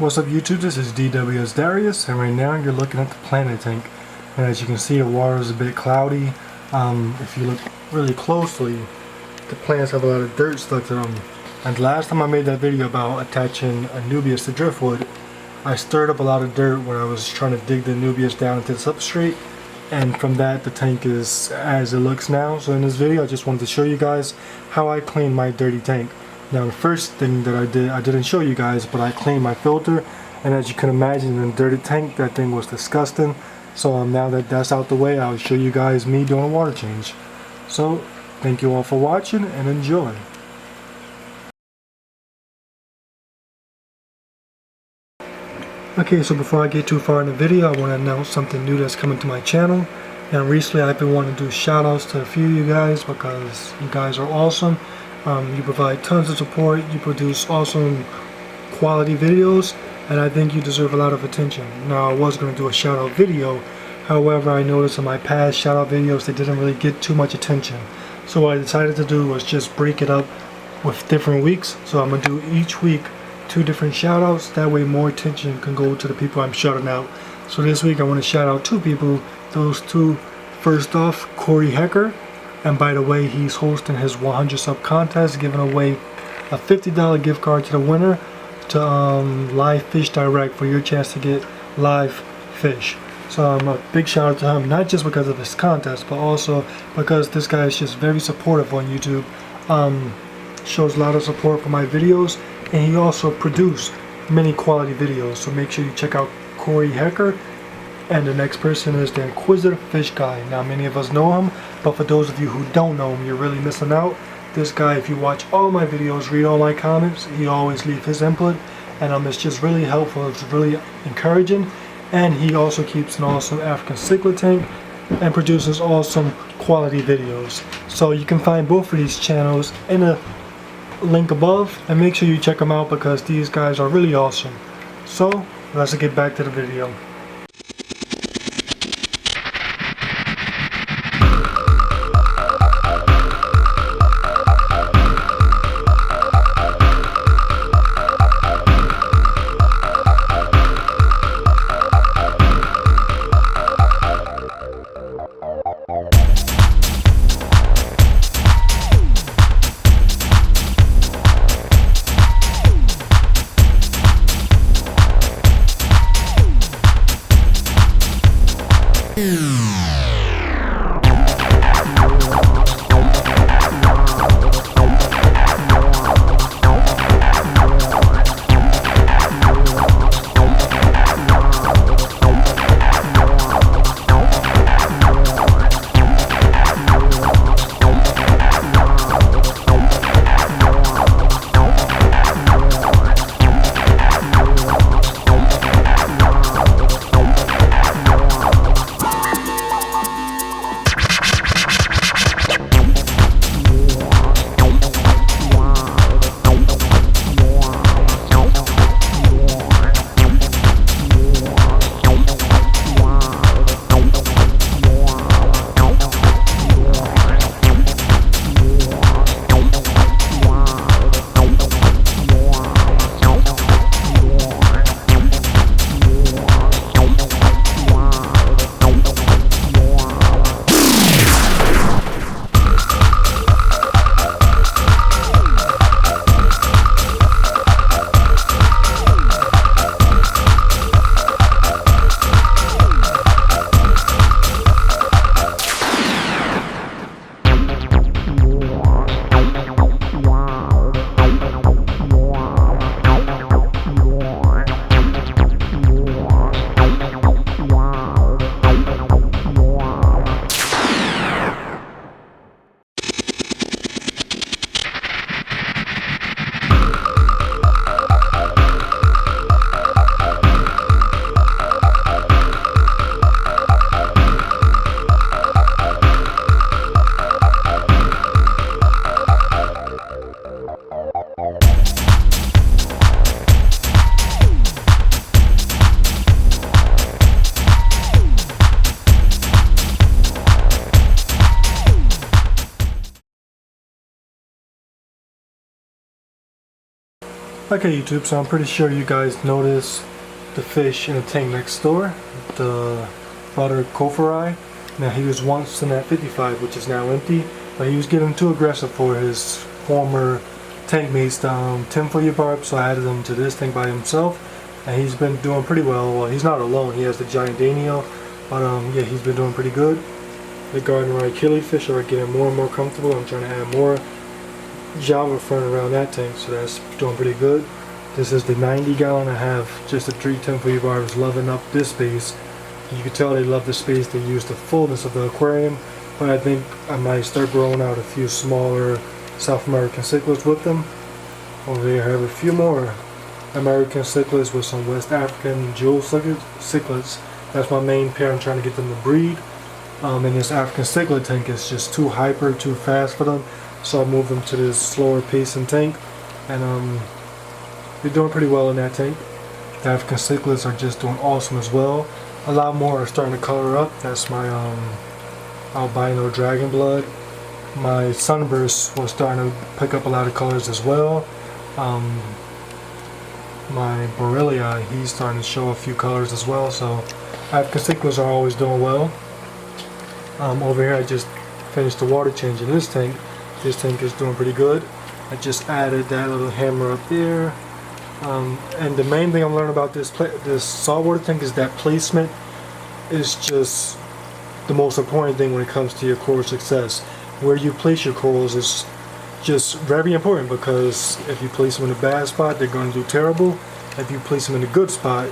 What's up YouTube, this is DWS Darius, and right now you're looking at the planet tank. And as you can see, the water is a bit cloudy. If you look really closely, the plants have a lot of dirt stuck to them. And last time I made that video about attaching Anubias to driftwood, I stirred up a lot of dirt when I was trying to dig the Anubias down into the substrate, and from that the tank is as it looks now. So in this video I just wanted to show you guys how I clean my dirty tank. Now the first thing that I didn't show you guys, but I cleaned my filter, and as you can imagine, in a dirty tank, that thing was disgusting. So now that that's out the way, I'll show you guys me doing a water change. So thank you all for watching and enjoy. Okay, so before I get too far in the video, I want to announce something new that's coming to my channel. And recently I've been wanting to do shout outs to a few of you guys because you guys are awesome. You provide tons of support, you produce awesome quality videos, and I think you deserve a lot of attention. Now I was going to do a shout out video, however I noticed in my past shout out videos they didn't really get too much attention. So what I decided to do was just break it up with different weeks. So I'm going to do each week 2 different shout outs, that way more attention can go to the people I'm shouting out. So this week I want to shout out 2 people. Those 2, first off, Corey Hecker. And by the way, he's hosting his 100 sub contest, giving away a $50 gift card to the winner to Live Fish Direct for your chance to get live fish. So a big shout out to him, not just because of his contest, but also because this guy is just very supportive on YouTube. Shows a lot of support for my videos, and he also produced many quality videos. So make sure you check out Corey Hecker. And the next person is the Inquisitive Fish Guy. Now many of us know him, but for those of you who don't know him, you're really missing out. This guy, if you watch all my videos, read all my comments, he always leaves his input, and it's just really helpful, it's really encouraging. And he also keeps an awesome African cichlid tank and produces awesome quality videos. So you can find both of these channels in a link above, and make sure you check them out because these guys are really awesome. So let's get back to the video. Okay YouTube, so I'm pretty sure you guys noticed the fish in the tank next door, the butter cophori. Now he was once in that 55, which is now empty, but he was getting too aggressive for his former tank mates, tinfoil barb, so I added him to this tank by himself, and he's been doing pretty well. Well, he's not alone, he has the giant Daniel, but yeah, he's been doing pretty good. The garden variety killifish are getting more and more comfortable. I'm trying to add more Java fern around that tank, so that's doing pretty good. This is the 90 gallon. I have just the 3 tinfoil barbs loving up this space. You can tell they love the space. They use the fullness of the aquarium, but I think I might start growing out a few smaller South American cichlids with them. Over there I have a few more American cichlids with some West African jewel cichlids. That's my main pair. I'm trying to get them to breed. And this African cichlid tank is just too hyper, too fast for them. So I moved them to this slower pacing tank, and they're doing pretty well in that tank. The African cichlids are just doing awesome as well. A lot more are starting to color up. That's my albino dragon blood. My sunburst was starting to pick up a lot of colors as well. My borrelia, he's starting to show a few colors as well. So African cichlids are always doing well. Over here I just finished the water change in this tank. This tank is doing pretty good. I just added that little hammer up there. And the main thing I'm learning about this saltwater tank is that placement is just the most important thing when it comes to your coral success. Where you place your corals is just very important, because if you place them in a bad spot, they're going to do terrible. If you place them in a good spot,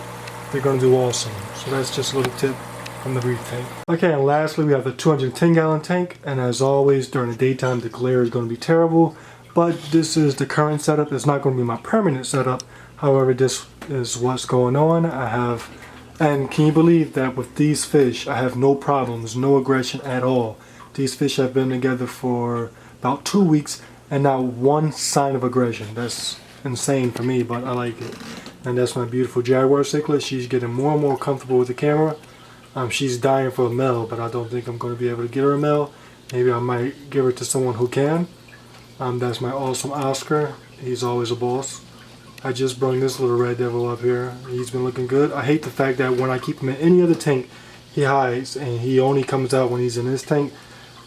they're going to do awesome. So that's just a little tip from the reef tank. Okay, and lastly we have the 210 gallon tank, and as always during the daytime the glare is going to be terrible, but this is the current setup. It's not going to be my permanent setup. However, this is what's going on. And can you believe that with these fish I have no problems, no aggression at all. These fish have been together for about 2 weeks and not one sign of aggression. That's insane for me, but I like it. And that's my beautiful jaguar cichlid. She's getting more and more comfortable with the camera. She's dying for a male, but I don't think I'm going to be able to get her a male. Maybe I might give her to someone who can. That's my awesome Oscar. He's always a boss. I just brought this little red devil up here. He's been looking good. I hate the fact that when I keep him in any other tank, he hides, and he only comes out when he's in this tank.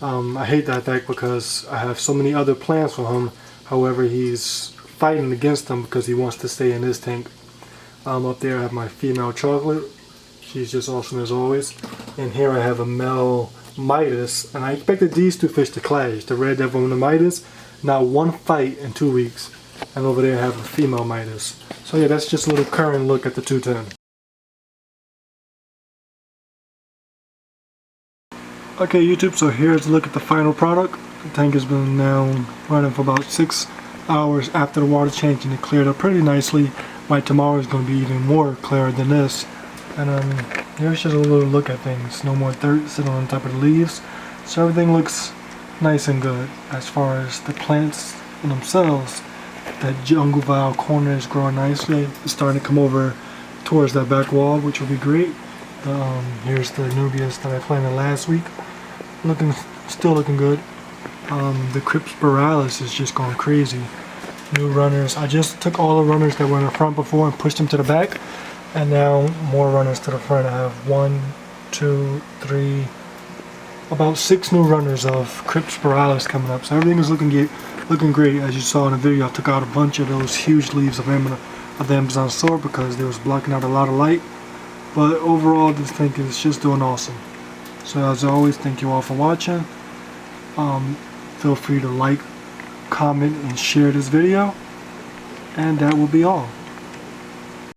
I hate that fact because I have so many other plans for him. However, he's fighting against them because he wants to stay in this tank. Up there I have my female chocolate. She's just awesome as always. And here I have a male Midas, and I expected these two fish to clash, the red devil and the Midas. Not one fight in 2 weeks. And over there I have a female Midas. So yeah, that's just a little current look at the 210. Okay YouTube, so here's a look at the final product. The tank has been now running for about 6 hours after the water change, and it cleared up pretty nicely. My tomorrow is going to be even more clear than this. And here's just a little look at things. No more dirt sitting on top of the leaves. So everything looks nice and good. As far as the plants themselves, that jungle vile corner is growing nicely. It's starting to come over towards that back wall, which will be great. Here's the Nubius that I planted last week. Still looking good. The Cryptospiralis is just going crazy. New runners. I just took all the runners that were in the front before and pushed them to the back. And now more runners to the front. I have 1, 2, 3, about 6 new runners of Cryptospiralis coming up. So everything is looking great. As you saw in the video, I took out a bunch of those huge leaves of the Amazon sword because they was blocking out a lot of light. But overall, this thing is just doing awesome. So as always, thank you all for watching. Feel free to like, comment, and share this video. And that will be all.